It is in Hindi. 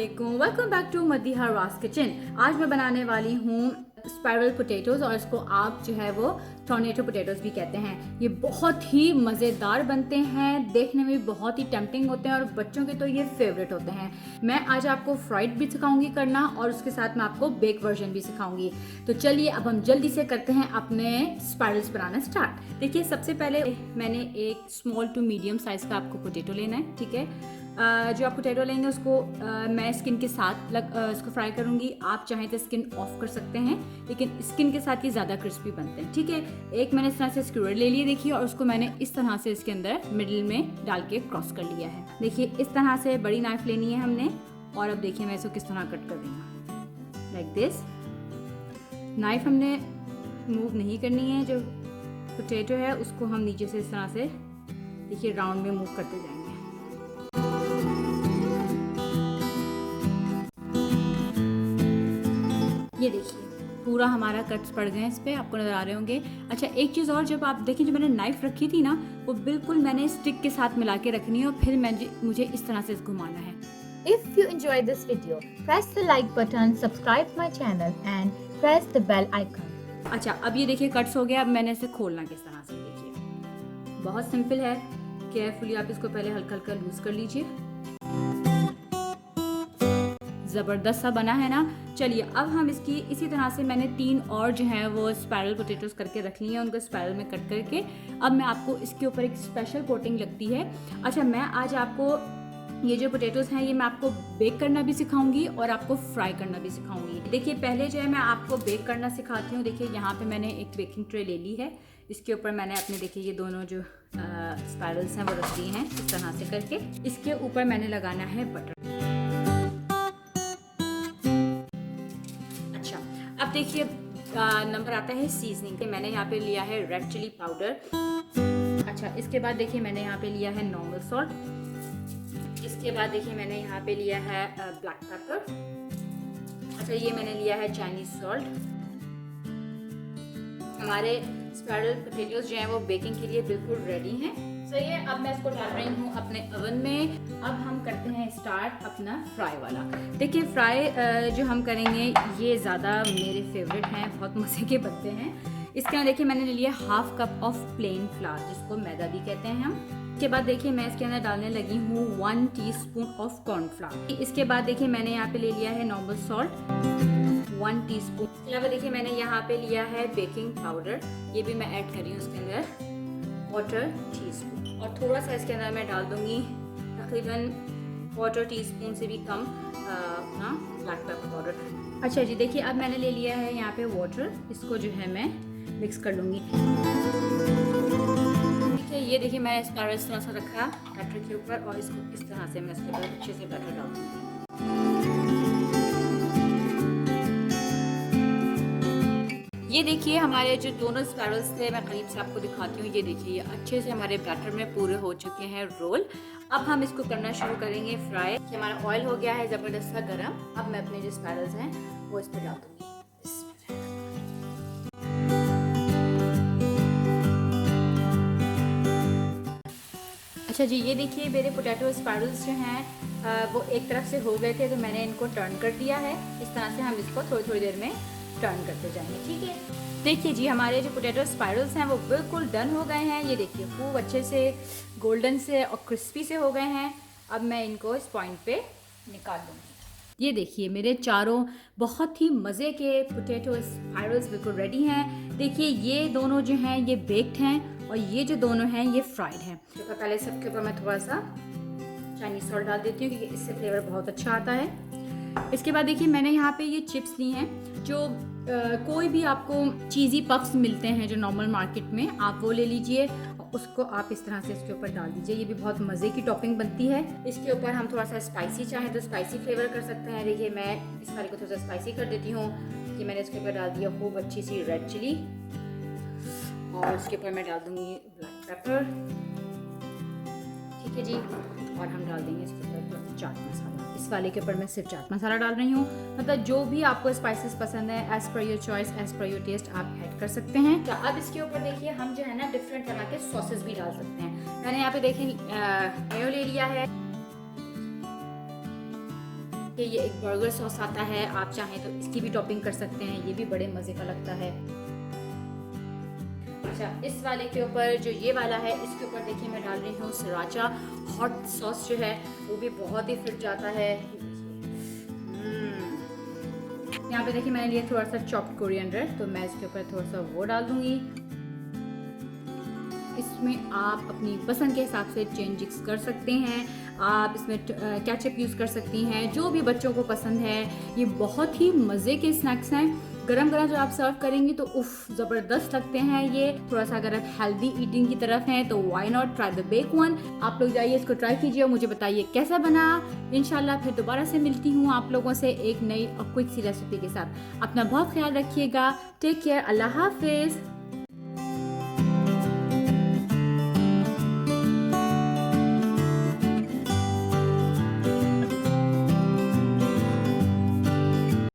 अस्सलामुअलैकुम, वेलकम बैक टू मदीहा रास किचन। आज मैं बनाने वाली हूँ स्पाइरल पोटैटोज़ और इसको आप जो है वो टोर्नेटो पोटैटोज़ भी कहते हैं। ये बहुत ही मज़ेदार बनते हैं, देखने में भी बहुत ही टेम्पटिंग होते हैं और बच्चों के तो ये फेवरेट होते हैं। मैं आज आपको फ्राइड भी सिखाऊंगी करना और उसके साथ मैं आपको बेक वर्जन भी सिखाऊंगी। तो चलिए अब हम जल्दी से करते हैं अपने स्पाइरल्स बनाना स्टार्ट। देखिए सबसे पहले मैंने एक स्मॉल टू मीडियम साइज़ का आपको पोटैटो लेना है, ठीक है। जो आप पोटैटो लेंगे उसको मैं स्किन के साथ इसको फ्राई करूँगी। आप चाहें तो स्किन ऑफ कर सकते हैं, लेकिन स्किन के साथ ये ज़्यादा क्रिस्पी बनते हैं, ठीक है। एक मैंने इस तरह से स्क्यूअर ले लिए, देखिए, और उसको मैंने इस तरह से इसके अंदर मिडिल में डाल के क्रॉस कर लिया है। देखिए इस तरह से बड़ी नाइफ लेनी है हमने और अब देखिए मैं इसको किस तरह कट कर दूँगा, लाइक दिस। नाइफ हमने मूव नहीं करनी है, जो पोटैटो है उसको हम नीचे से इस तरह से देखिए राउंड में मूव करते जाएंगे। ये देखिए पूरा हमारा कट्स पड़ गए हैं इस पे, आपको नजर आ रहे होंगे। अच्छा एक चीज़ और, जब आप देखें जो मैंने नाइफ रखी थी ना, वो बिल्कुल मैंने स्टिक के साथ मिला के रखनी है और फिर मुझे इस तरह से घुमाना है। If you enjoyed this video, press the like button, subscribe my channel and press the bell icon. अच्छा अब ये देखिए कट्स हो गया। अब मैंने इसे खोलना किस तरह से, देखिए बहुत सिंपल है। केयरफुली आप इसको पहले हल्का हल्का लूज कर लीजिए। ज़बरदस्त सा बना है ना। चलिए अब हम इसकी इसी तरह से मैंने 3 और जो है वो स्पाइरल पोटैटोज़ करके रख ली हैं, उनको स्पाइरल में कट करके अब मैं आपको इसके ऊपर एक स्पेशल कोटिंग लगती है। अच्छा मैं आज आपको ये जो पोटैटोज़ हैं ये मैं आपको बेक करना भी सिखाऊंगी और आपको फ्राई करना भी सिखाऊंगी। देखिए पहले जो है मैं आपको बेक करना सिखाती हूँ। देखिए यहाँ पे मैंने एक बेकिंग ट्रे ले ली है, इसके ऊपर मैंने अपने देखिए ये दोनों जो स्पाइरल्स हैं वो रख दिए हैं इस तरह से करके। इसके ऊपर मैंने लगाना है बटर। अच्छा अब देखिए नंबर आता है सीजनिंग के। मैंने यहाँ पे लिया है रेड चिली पाउडर। अच्छा इसके बाद देखिए मैंने यहाँ पे लिया है नॉर्मल सॉल्ट। इसके बाद देखिए मैंने यहाँ पे लिया है ब्लैक पेपर। अच्छा ये मैंने लिया है चाइनीज सॉल्ट। हमारे स्पाइरल पोटैटोज़ जो हैं वो बेकिंग के लिए बिल्कुल रेडी हैं। सही है, अब मैं इसको डाल रही हूँ अपने ओवन में। अब हम करते हैं स्टार्ट अपना फ्राई वाला। देखिए फ्राई जो हम करेंगे ये ज़्यादा मेरे फेवरेट हैं, बहुत मज़े के बनते हैं। इसके अंदर देखिए मैंने ले लिया half cup of plane flower, जिसको मैदा भी कहते हैं हम। इसके बाद देखिए मैं इसके अंदर डालने लगी हूँ 1 टीस्पून ऑफ कॉर्नफ्लावर। इसके बाद देखिए मैंने यहाँ पे ले लिया है नॉर्मल सॉल्ट 1 टीस्पून। इसके अलावा देखिए मैंने यहाँ पे लिया है बेकिंग पाउडर, ये भी मैं ऐड कर रही हूँ इसके अंदर 1/4 टीस्पून। और थोड़ा सा इसके अंदर मैं डाल दूँगी तकरीबन 1/4 टीस्पून से भी कम अपना ब्लैक पेपर पाउडर। अच्छा जी देखिए अब मैंने ले लिया है यहाँ पे वाटर, इसको जो है मैं मिक्स कर लूँगी। ठीक है, ये देखिए मैं स्पाइरल इस तरह से रखा बैटर के ऊपर और इसको इस तरह से मैं इसके ऊपर अच्छे से बैटर डाल दूँगी। ये देखिए हमारे जो दोनों स्पाइरल्स थे, मैं करीब से आपको दिखाती हूँ। ये देखिए ये अच्छे से हमारे बैटर में पूरे हो चुके हैं रोल। अब हम इसको करना शुरू करेंगे फ्राई। हमारा ऑयल हो गया है ज़बरदस्त सा गरम। अब मैं अपने जो स्पाइरल्स हैं वो इस पर डाल दूँगी। अच्छा जी ये देखिए मेरे पोटैटो स्पाइरल्स जो हैं वो एक तरफ से हो गए थे, तो मैंने इनको टर्न कर दिया है। इस तरह से हम इसको थोड़ी थोड़ी देर में टर्न करते जाएंगे, ठीक है। देखिए जी हमारे जो पोटैटो स्पाइरल्स हैं वो बिल्कुल डन हो गए हैं। ये देखिए खूब अच्छे से गोल्डन से और क्रिस्पी से हो गए हैं। अब मैं इनको इस पॉइंट पे निकाल लूँगी। ये देखिए मेरे चारों बहुत ही मज़े के पोटैटो स्पाइरल्स बिल्कुल रेडी हैं। देखिए ये दोनों जो हैं ये बेक्ड हैं और ये जो दोनों हैं ये फ्राइड हैं। तो पहले सबके ऊपर मैं थोड़ा सा चाइनीज सॉल्ट डाल देती हूँ क्योंकि इससे फ्लेवर बहुत अच्छा आता है। इसके बाद देखिए मैंने यहाँ पे ये चिप्स ली हैं, जो कोई भी आपको चीज़ी पफ्स मिलते हैं जो नॉर्मल मार्केट में, आप वो ले लीजिए और उसको आप इस तरह से इसके ऊपर डाल दीजिए। ये भी बहुत मज़े की टॉपिंग बनती है। इसके ऊपर हम थोड़ा सा स्पाइसी चाहें तो स्पाइसी फ्लेवर कर सकते हैं। देखिए मैं इस वाले को थोड़ा सा स्पाइसी कर देती हूँ कि मैंने इसके ऊपर डाल दिया खूब अच्छी सी रेड चिली और इसके ऊपर मैं डाल दूँगी ब्लैक पेपर, ठीक है जी। और हम डाल देंगे इसके ऊपर चाट मसाला। इस वाले के ऊपर मैं सिर्फ चाट मसाला डाल रही हूँ। मतलब जो भी आपको स्पाइसेस पसंद है as per your choice, as per your taste आप ऐड कर सकते हैं। तो अब इसके ऊपर देखिए हम जो है ना डिफरेंट तरह के सॉसेस भी डाल सकते हैं। मैंने यहाँ पे देखिए मेयो ले लिया है, कि ये एक बर्गर सॉस आता है, आप चाहें तो इसकी भी टॉपिंग कर सकते हैं, ये भी बड़े मज़े का लगता है। अच्छा, इस वाले के ऊपर जो ये वाला है, इसके ऊपर देखिए मैं डाल रही हूँ सराचा हॉट सॉस जो है, वो भी बहुत ही फिट जाता है। यहाँ पे देखिए मैंने लिया थोड़ा सा चॉप्ड कोरिएंडर, तो मैं इसके ऊपर थोड़ा सा वो डाल दूँगी। इसमें आप अपनी पसंद के हिसाब से चेंजेस कर सकते हैं। आप इसमें केचप यूज़ कर सकती हैं, जो भी बच्चों को पसंद है। ये बहुत ही मज़े के स्नैक्स हैं, गरम गरम जो आप सर्व करेंगी तो उफ ज़बरदस्त लगते हैं। ये थोड़ा सा अगर आप हेल्दी ईटिंग की तरफ हैं तो why not try the bake one. आप लोग जाइए, इसको ट्राई कीजिए और मुझे बताइए कैसा बना। इंशाल्लाह फिर दोबारा से मिलती हूँ आप लोगों से एक नई और क्विक सी रेसिपी के साथ। अपना बहुत ख्याल रखिएगा। टेक केयर, अल्लाह हाफिज़।